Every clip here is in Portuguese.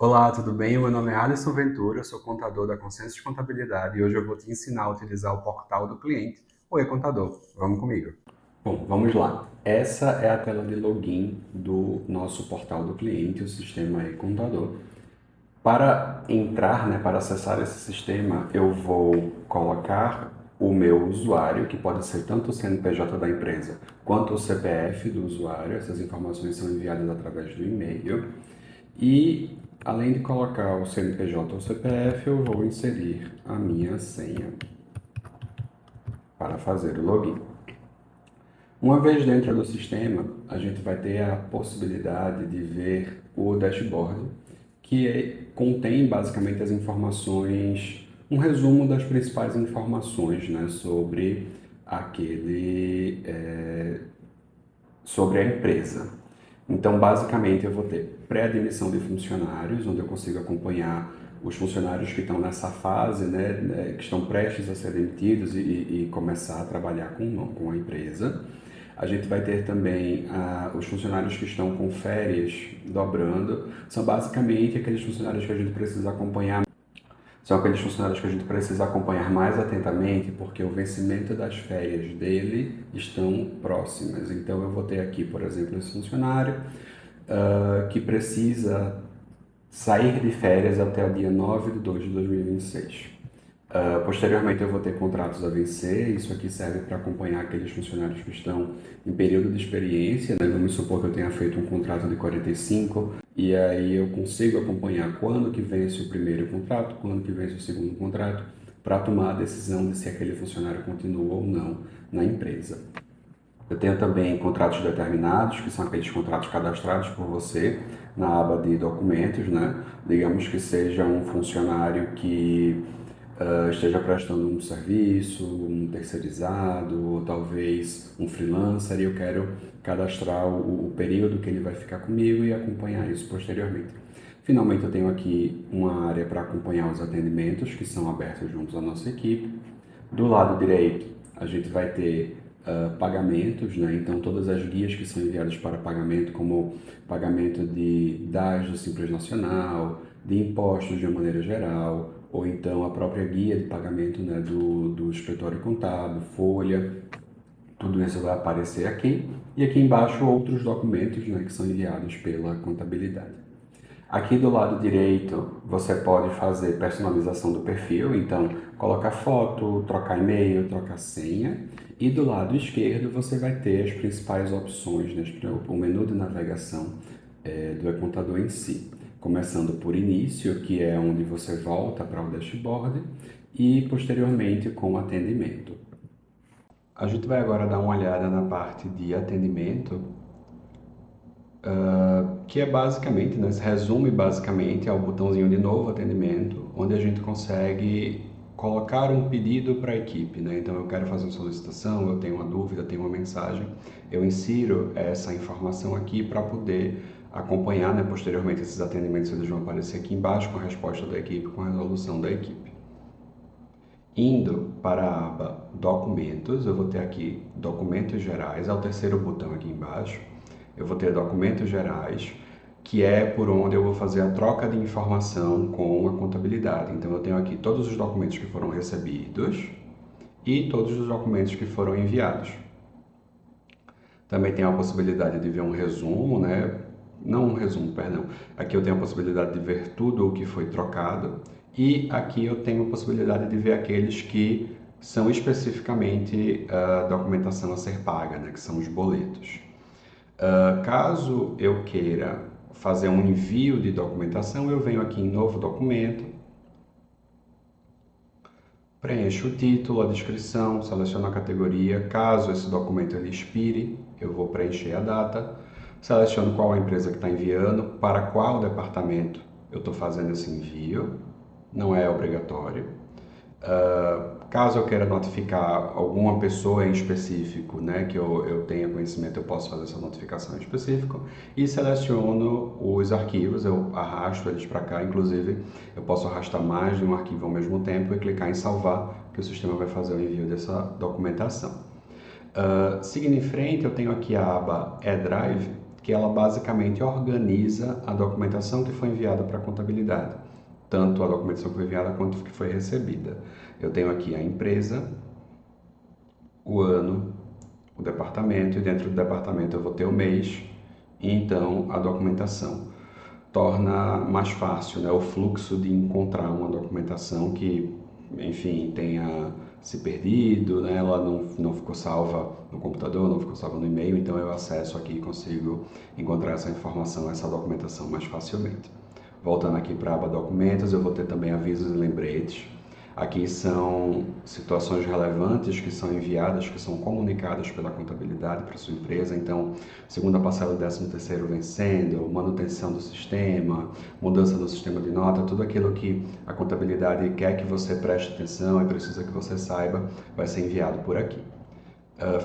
Olá, tudo bem? Meu nome é Alisson Ventura, eu sou contador da Consciência de Contabilidade e hoje eu vou te ensinar a utilizar o portal do cliente, o e-contador. Vamos comigo. Bom, vamos lá. Essa é a tela de login do nosso portal do cliente, o sistema e-contador. Para entrar, para acessar esse sistema, eu vou colocar o meu usuário, que pode ser tanto o CNPJ da empresa quanto o CPF do usuário. Essas informações são enviadas através do e-mail. E, além de colocar o CNPJ ou CPF, eu vou inserir a minha senha para fazer o login. Uma vez dentro do sistema, a gente vai ter a possibilidade de ver o dashboard, contém basicamente as informações, um resumo das principais informações, sobre sobre a empresa. Então, basicamente, eu vou ter pré-admissão de funcionários, onde eu consigo acompanhar os funcionários que estão nessa fase, que estão prestes a ser demitidos e começar a trabalhar com a empresa. A gente vai ter também os funcionários que estão com férias dobrando. São basicamente aqueles funcionários que a gente precisa acompanhar. São aqueles funcionários que a gente precisa acompanhar mais atentamente porque o vencimento das férias dele estão próximas. Então eu vou ter aqui, por exemplo, esse funcionário que precisa sair de férias até o dia 9 de 2 de 2026. Posteriormente, eu vou ter contratos a vencer. Isso aqui serve para acompanhar aqueles funcionários que estão em período de experiência. Vamos supor que eu tenha feito um contrato de 45 e aí eu consigo acompanhar quando que vence o primeiro contrato, quando que vence o segundo contrato, para tomar a decisão de se aquele funcionário continua ou não na empresa. Eu tenho também contratos determinados, que são aqueles contratos cadastrados por você na aba de documentos, Digamos que seja um funcionário que esteja prestando um serviço, um terceirizado, ou talvez um freelancer, e eu quero cadastrar o período que ele vai ficar comigo e acompanhar isso posteriormente. Finalmente, eu tenho aqui uma área para acompanhar os atendimentos que são abertos juntos à nossa equipe. Do lado direito, a gente vai ter pagamentos, Então, todas as guias que são enviadas para pagamento, como pagamento de DAS do Simples Nacional, de impostos de uma maneira geral, ou então a própria guia de pagamento do escritório contábil, folha, tudo isso vai aparecer aqui. E aqui embaixo outros documentos que são enviados pela contabilidade. Aqui do lado direito você pode fazer personalização do perfil, então colocar foto, trocar e-mail, trocar senha. E do lado esquerdo você vai ter as principais opções, o menu de navegação do e-contador em si. Começando por início, que é onde você volta para o dashboard, e posteriormente com atendimento. A gente vai agora dar uma olhada na parte de atendimento, que é basicamente, se resume basicamente ao botãozinho de novo atendimento, onde a gente consegue colocar um pedido para a equipe, Então eu quero fazer uma solicitação, eu tenho uma dúvida, tenho uma mensagem, eu insiro essa informação aqui para poder acompanhar, posteriormente esses atendimentos eles vão aparecer aqui embaixo com a resposta da equipe, com a resolução da equipe. Indo para a aba Documentos, eu vou ter aqui Documentos Gerais, é o terceiro botão aqui embaixo. Eu vou ter Documentos Gerais, que é por onde eu vou fazer a troca de informação com a contabilidade. Então eu tenho aqui todos os documentos que foram recebidos e todos os documentos que foram enviados. Também tem a possibilidade de ver um resumo, Não um resumo, perdão. Aqui eu tenho a possibilidade de ver tudo o que foi trocado e aqui eu tenho a possibilidade de ver aqueles que são especificamente a documentação a ser paga, que são os boletos. Caso eu queira fazer um envio de documentação, eu venho aqui em Novo Documento, preencho o título, a descrição, seleciono a categoria. Caso esse documento ele expire, eu vou preencher a data, seleciono qual a empresa que está enviando, para qual departamento eu estou fazendo esse envio, não é obrigatório. Caso eu queira notificar alguma pessoa em específico, que eu tenha conhecimento, eu posso fazer essa notificação em específico e seleciono os arquivos, eu arrasto eles para cá, inclusive eu posso arrastar mais de um arquivo ao mesmo tempo e clicar em salvar, que o sistema vai fazer o envio dessa documentação. Seguindo em frente, eu tenho aqui a aba eDrive, que ela basicamente organiza a documentação que foi enviada para a contabilidade, tanto a documentação que foi enviada quanto que foi recebida. Eu tenho aqui a empresa, o ano, o departamento, e dentro do departamento eu vou ter o mês, e então a documentação. Torna mais fácil, né, o fluxo de encontrar uma documentação que, enfim, tenha se perdido, né, ela não ficou salva no computador, não ficou salva no e-mail, então eu acesso aqui e consigo encontrar essa informação, essa documentação mais facilmente. Voltando aqui para a aba documentos, eu vou ter também avisos e lembretes. Aqui são situações relevantes que são enviadas, que são comunicadas pela contabilidade para a sua empresa. Então, segunda parcela do 13º vencendo, manutenção do sistema, mudança do sistema de nota, tudo aquilo que a contabilidade quer que você preste atenção e precisa que você saiba, vai ser enviado por aqui.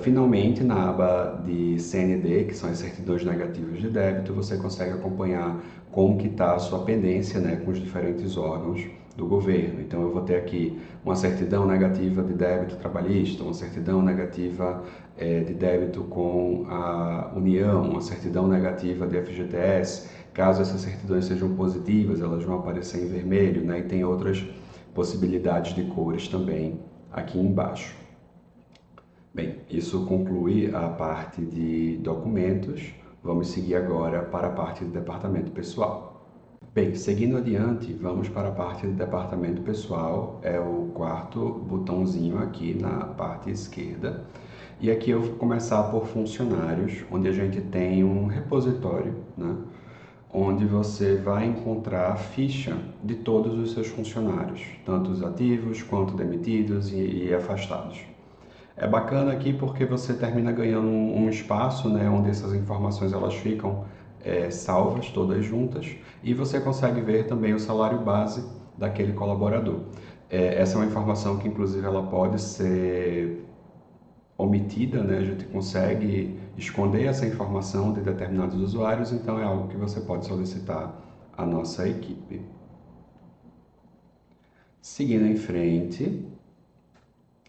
Finalmente, na aba de CND, que são as certidões negativas de débito, você consegue acompanhar como que está a sua pendência, né, com os diferentes órgãos do governo. Então, eu vou ter aqui uma certidão negativa de débito trabalhista, uma certidão negativa de débito com a União, uma certidão negativa de FGTS. Caso essas certidões sejam positivas, elas vão aparecer em vermelho, né, e tem outras possibilidades de cores também aqui embaixo. Bem, isso conclui a parte de documentos. Vamos seguir agora para a parte do departamento pessoal. Bem, seguindo adiante, vamos para a parte do departamento pessoal. É o quarto botãozinho aqui na parte esquerda. E aqui eu vou começar por funcionários, onde a gente tem um repositório, né? Onde você vai encontrar a ficha de todos os seus funcionários, tanto os ativos quanto demitidos e afastados. É bacana aqui porque você termina ganhando um espaço, né, onde essas informações elas ficam salvas todas juntas, e você consegue ver também o salário base daquele colaborador. Essa é uma informação que inclusive ela pode ser omitida, né? A gente consegue esconder essa informação de determinados usuários, então é algo que você pode solicitar à nossa equipe. Seguindo em frente,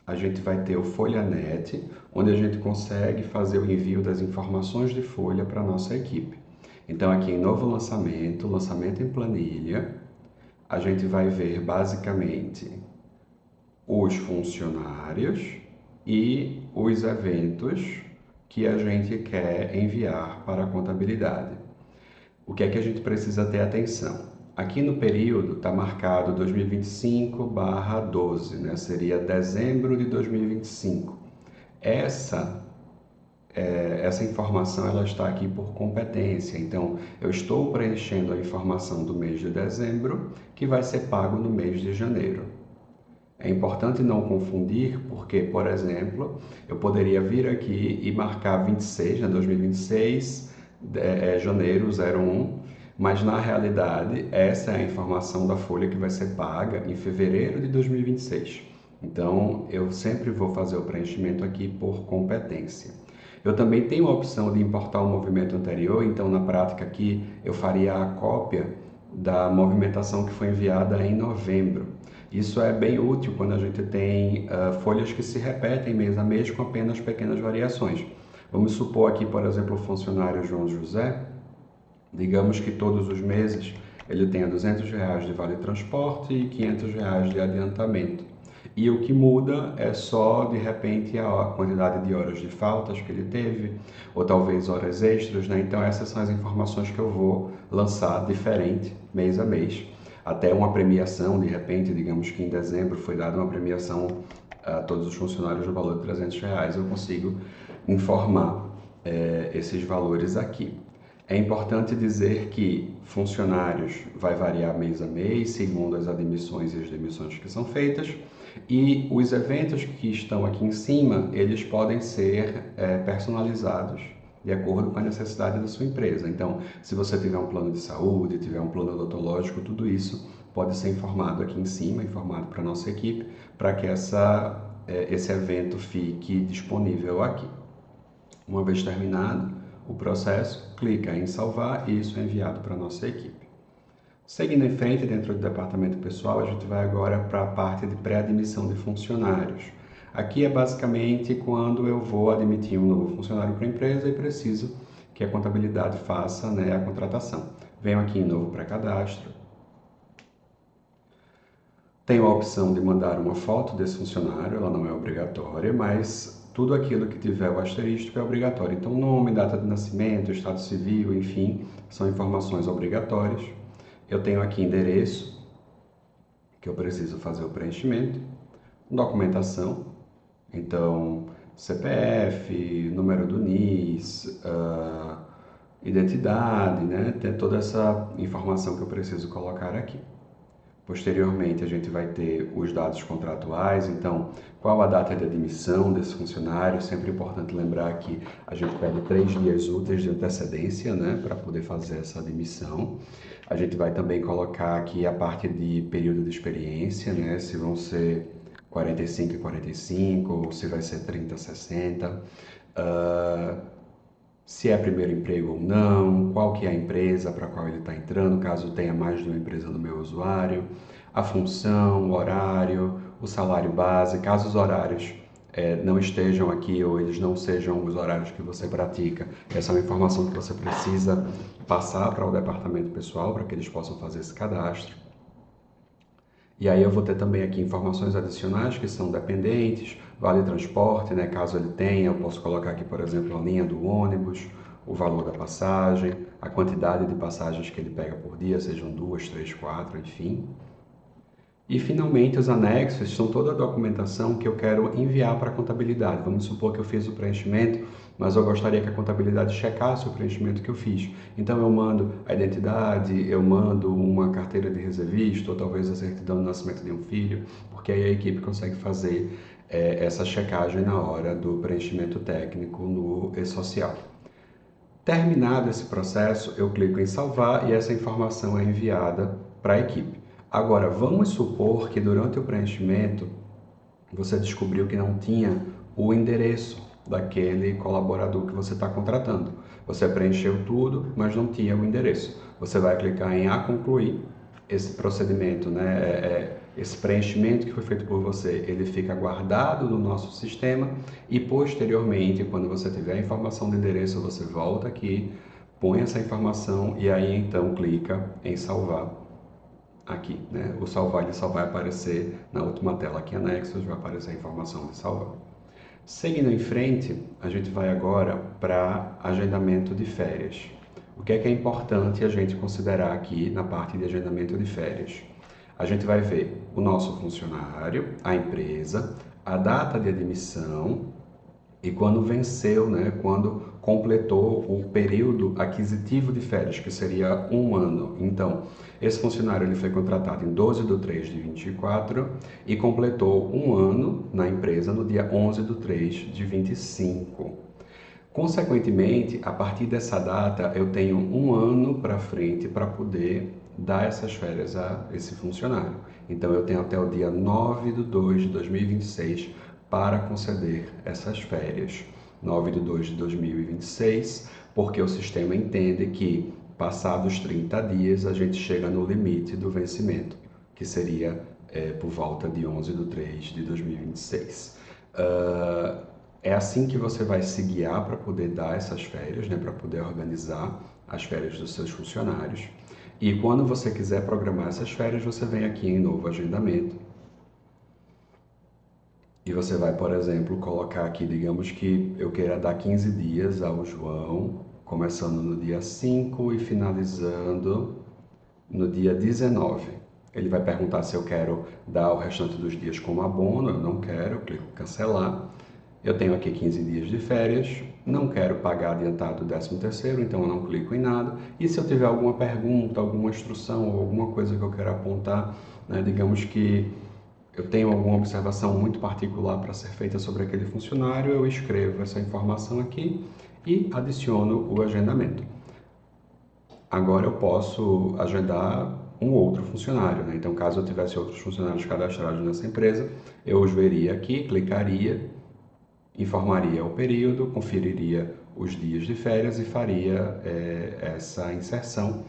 a gente vai ter o FolhaNet, onde a gente consegue fazer o envio das informações de folha para a nossa equipe. Então, aqui em novo lançamento, lançamento em planilha, a gente vai ver basicamente os funcionários e os eventos que a gente quer enviar para a contabilidade. O que é que a gente precisa ter atenção? Aqui no período está marcado 2025/12, né? Seria dezembro de 2025. Essa informação ela está aqui por competência, então eu estou preenchendo a informação do mês de dezembro, que vai ser pago no mês de janeiro. É importante não confundir, porque, por exemplo, eu poderia vir aqui e marcar 26, né, 2026, janeiro 01, mas na realidade essa é a informação da folha que vai ser paga em fevereiro de 2026. Então, eu sempre vou fazer o preenchimento aqui por competência. Eu também tenho a opção de importar o movimento anterior, então na prática aqui eu faria a cópia da movimentação que foi enviada em novembro. Isso é bem útil quando a gente tem folhas que se repetem mês a mês com apenas pequenas variações. Vamos supor aqui, por exemplo, o funcionário João José. Digamos que todos os meses ele tenha R$ 200 de vale transporte e R$ 500 de adiantamento. E o que muda é só, de repente, a quantidade de horas de faltas que ele teve, ou talvez horas extras, né? Então essas são as informações que eu vou lançar diferente, mês a mês. Até uma premiação, de repente, digamos que em dezembro foi dada uma premiação a todos os funcionários no valor de R$ 300, eu consigo informar esses valores aqui. É importante dizer que funcionários vai variar mês a mês, segundo as admissões e as demissões que são feitas, e os eventos que estão aqui em cima, eles podem ser personalizados de acordo com a necessidade da sua empresa. Então, se você tiver um plano de saúde, tiver um plano odontológico, tudo isso pode ser informado aqui em cima, informado para a nossa equipe, para que esse evento fique disponível aqui. Uma vez terminado o processo, clica em salvar e isso é enviado para a nossa equipe. Seguindo em frente, dentro do departamento pessoal, a gente vai agora para a parte de pré-admissão de funcionários. Aqui é basicamente quando eu vou admitir um novo funcionário para a empresa e preciso que a contabilidade faça, né, a contratação. Venho aqui em novo pré-cadastro. Tenho a opção de mandar uma foto desse funcionário, ela não é obrigatória, mas tudo aquilo que tiver o asterisco é obrigatório. Então, nome, data de nascimento, estado civil, enfim, são informações obrigatórias. Eu tenho aqui endereço, que eu preciso fazer o preenchimento, documentação, então CPF, número do NIS, identidade, né? Tem toda essa informação que eu preciso colocar aqui. Posteriormente, a gente vai ter os dados contratuais, então, qual a data de admissão desse funcionário? Sempre importante lembrar que a gente pede 3 dias úteis de antecedência, né, para poder fazer essa admissão. A gente vai também colocar aqui a parte de período de experiência, né, se vão ser 45 e 45, ou se vai ser 30 e 60. Se é primeiro emprego ou não, qual que é a empresa para a qual ele está entrando, caso tenha mais de uma empresa no meu usuário, a função, o horário, o salário base, caso os horários não estejam aqui ou eles não sejam os horários que você pratica. Essa é uma informação que você precisa passar para o departamento pessoal para que eles possam fazer esse cadastro. E aí eu vou ter também aqui informações adicionais que são dependentes, vale transporte, né? Caso ele tenha, eu posso colocar aqui, por exemplo, a linha do ônibus, o valor da passagem, a quantidade de passagens que ele pega por dia, sejam 2, 3, 4, enfim. E finalmente os anexos são toda a documentação que eu quero enviar para a contabilidade. Vamos supor que eu fiz o preenchimento, mas eu gostaria que a contabilidade checasse o preenchimento que eu fiz. Então eu mando a identidade, eu mando uma carteira de reservista, ou talvez a certidão de nascimento de um filho, porque aí a equipe consegue fazer essa checagem na hora do preenchimento técnico no e-social. Terminado esse processo, eu clico em salvar e essa informação é enviada para a equipe. Agora, vamos supor que durante o preenchimento você descobriu que não tinha o endereço daquele colaborador que você está contratando. Você preencheu tudo, mas não tinha o endereço. Você vai clicar em A concluir. Esse procedimento, né, esse preenchimento que foi feito por você, ele fica guardado no nosso sistema e posteriormente, quando você tiver a informação do endereço, você volta aqui, põe essa informação e aí então clica em salvar aqui, né? O salvar, ele só vai aparecer na última tela aqui anexos, vai aparecer a informação de salvar. Seguindo em frente, a gente vai agora para agendamento de férias. O que é importante a gente considerar aqui na parte de agendamento de férias? A gente vai ver o nosso funcionário, a empresa, a data de admissão e quando venceu, né, quando completou o período aquisitivo de férias, que seria 1 ano. Então, esse funcionário ele foi contratado em 12/3/24 e completou 1 ano na empresa no dia 11/3/25. Consequentemente, a partir dessa data, eu tenho 1 ano para frente para poder dar essas férias a esse funcionário. Então, eu tenho até o dia 9/2/2026 para conceder essas férias. 9/2/2026, porque o sistema entende que, passados 30 dias, a gente chega no limite do vencimento, que seria por volta de 11/3/2026. É assim que você vai se guiar para poder dar essas férias, né, para poder organizar as férias dos seus funcionários. E quando você quiser programar essas férias, você vem aqui em novo agendamento. E você vai, por exemplo, colocar aqui, digamos que eu queira dar 15 dias ao João, começando no dia 5 e finalizando no dia 19. Ele vai perguntar se eu quero dar o restante dos dias como abono, eu não quero, eu clico em cancelar. Eu tenho aqui 15 dias de férias, não quero pagar adiantado o 13º, então eu não clico em nada. E se eu tiver alguma pergunta, alguma instrução ou alguma coisa que eu quero apontar, né, digamos que eu tenho alguma observação muito particular para ser feita sobre aquele funcionário, eu escrevo essa informação aqui e adiciono o agendamento. Agora eu posso agendar um outro funcionário, né? Então, caso eu tivesse outros funcionários cadastrados nessa empresa, eu os veria aqui, clicaria, informaria o período, conferiria os dias de férias e faria essa inserção.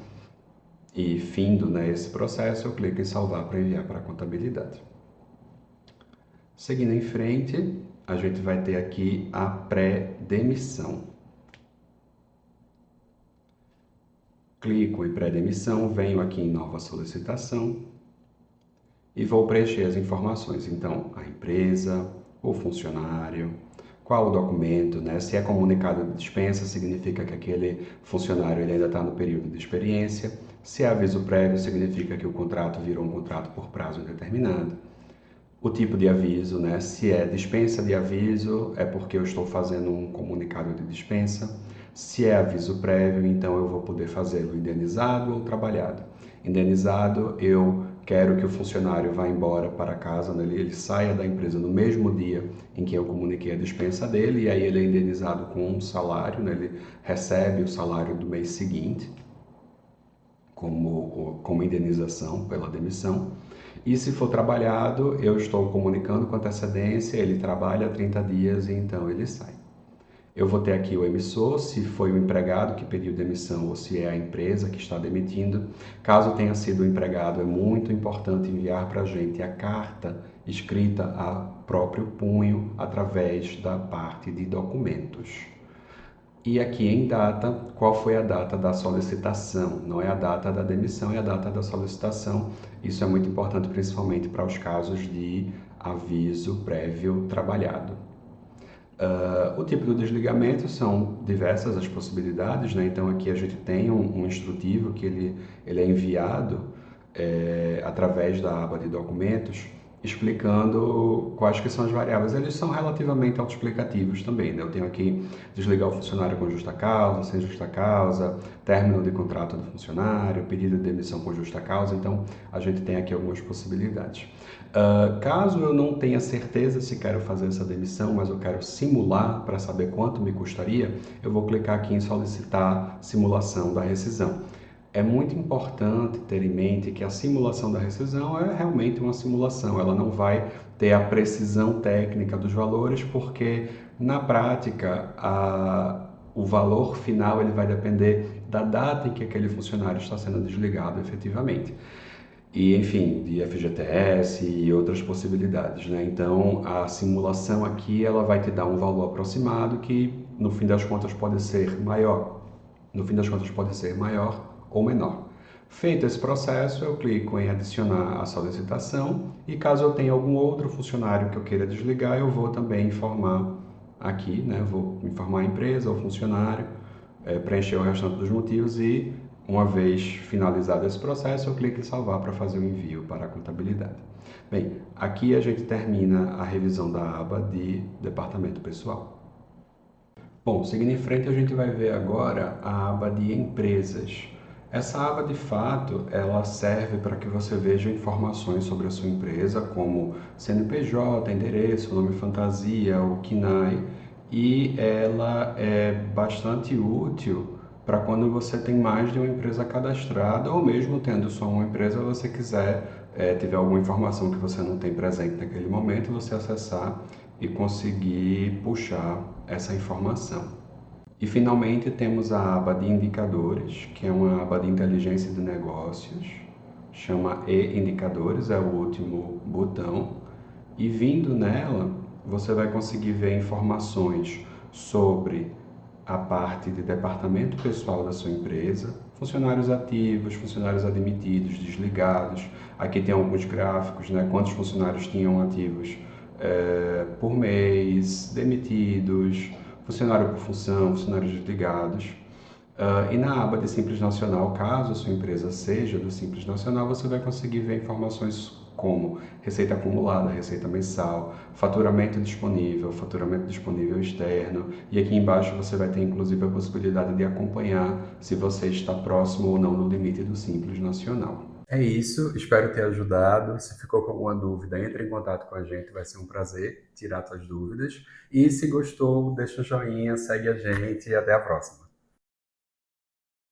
E findo, né, esse processo, eu clico em salvar para enviar para a contabilidade. Seguindo em frente, a gente vai ter aqui a pré-demissão. Clico em pré-demissão, venho aqui em nova solicitação e vou preencher as informações. Então, a empresa, o funcionário, qual o documento, né? Se é comunicado de dispensa, significa que aquele funcionário ele ainda está no período de experiência. Se é aviso prévio, significa que o contrato virou um contrato por prazo indeterminado. O tipo de aviso, né? Se é dispensa de aviso, é porque eu estou fazendo um comunicado de dispensa. Se é aviso prévio, então eu vou poder fazê-lo indenizado ou trabalhado. Indenizado, eu quero que o funcionário vá embora para casa, né? Ele saia da empresa no mesmo dia em que eu comuniquei a dispensa dele, e aí ele é indenizado com um salário, né? Ele recebe o salário do mês seguinte como indenização pela demissão. E se for trabalhado, eu estou comunicando com antecedência, ele trabalha 30 dias e então ele sai. Eu vou ter aqui o emissor, se foi o empregado que pediu demissão ou se é a empresa que está demitindo. Caso tenha sido o empregado, é muito importante enviar para a gente a carta escrita a próprio punho através da parte de documentos. E aqui em data, qual foi a data da solicitação? Não é a data da demissão, é a data da solicitação. Isso é muito importante, principalmente para os casos de aviso prévio trabalhado. O tipo do desligamento são diversas as possibilidades, né? Então aqui a gente tem um instrutivo que ele é enviado através da aba de documentos, explicando quais que são as variáveis. Eles são relativamente autoexplicativos também, né? Eu tenho aqui desligar o funcionário com justa causa, sem justa causa, término de contrato do funcionário, pedido de demissão com justa causa, então a gente tem aqui algumas possibilidades. Caso eu não tenha certeza se quero fazer essa demissão, mas eu quero simular para saber quanto me custaria, eu vou clicar aqui em solicitar simulação da rescisão. É muito importante ter em mente que a simulação da rescisão é realmente uma simulação, ela não vai ter a precisão técnica dos valores, porque na prática o valor final ele vai depender da data em que aquele funcionário está sendo desligado efetivamente. E, enfim, de FGTS e outras possibilidades, né? Então, a simulação aqui, ela vai te dar um valor aproximado que, no fim das contas, pode ser maior. No fim das contas, pode ser maior ou menor. Feito esse processo, eu clico em adicionar a solicitação e caso eu tenha algum outro funcionário que eu queira desligar, eu vou também informar aqui, né? Vou informar a empresa ou funcionário, preencher o restante dos motivos e uma vez finalizado esse processo, eu clico em salvar para fazer o envio para a contabilidade. Bem, aqui a gente termina a revisão da aba de departamento pessoal. Bom, seguindo em frente, a gente vai ver agora a aba de empresas. Essa aba, de fato, ela serve para que você veja informações sobre a sua empresa, como CNPJ, endereço, nome fantasia, o CNAE, e ela é bastante útil para quando você tem mais de uma empresa cadastrada ou mesmo tendo só uma empresa, você quiser, tiver alguma informação que você não tem presente naquele momento, você acessar e conseguir puxar essa informação. E finalmente temos a aba de indicadores, que é uma aba de inteligência de negócios, chama e-indicadores, é o último botão, e vindo nela você vai conseguir ver informações sobre a parte de departamento pessoal da sua empresa, funcionários ativos, funcionários admitidos, desligados. Aqui tem alguns gráficos, né? Quantos funcionários tinham ativos por mês, demitidos, funcionário por função, funcionários desligados. E na aba de Simples Nacional, caso a sua empresa seja do Simples Nacional, você vai conseguir ver informações como receita acumulada, receita mensal, faturamento disponível externo, e aqui embaixo você vai ter inclusive a possibilidade de acompanhar se você está próximo ou não do limite do Simples Nacional. É isso, espero ter ajudado. Se ficou com alguma dúvida, entre em contato com a gente, vai ser um prazer tirar suas dúvidas. E se gostou, deixa um joinha, segue a gente e até a próxima.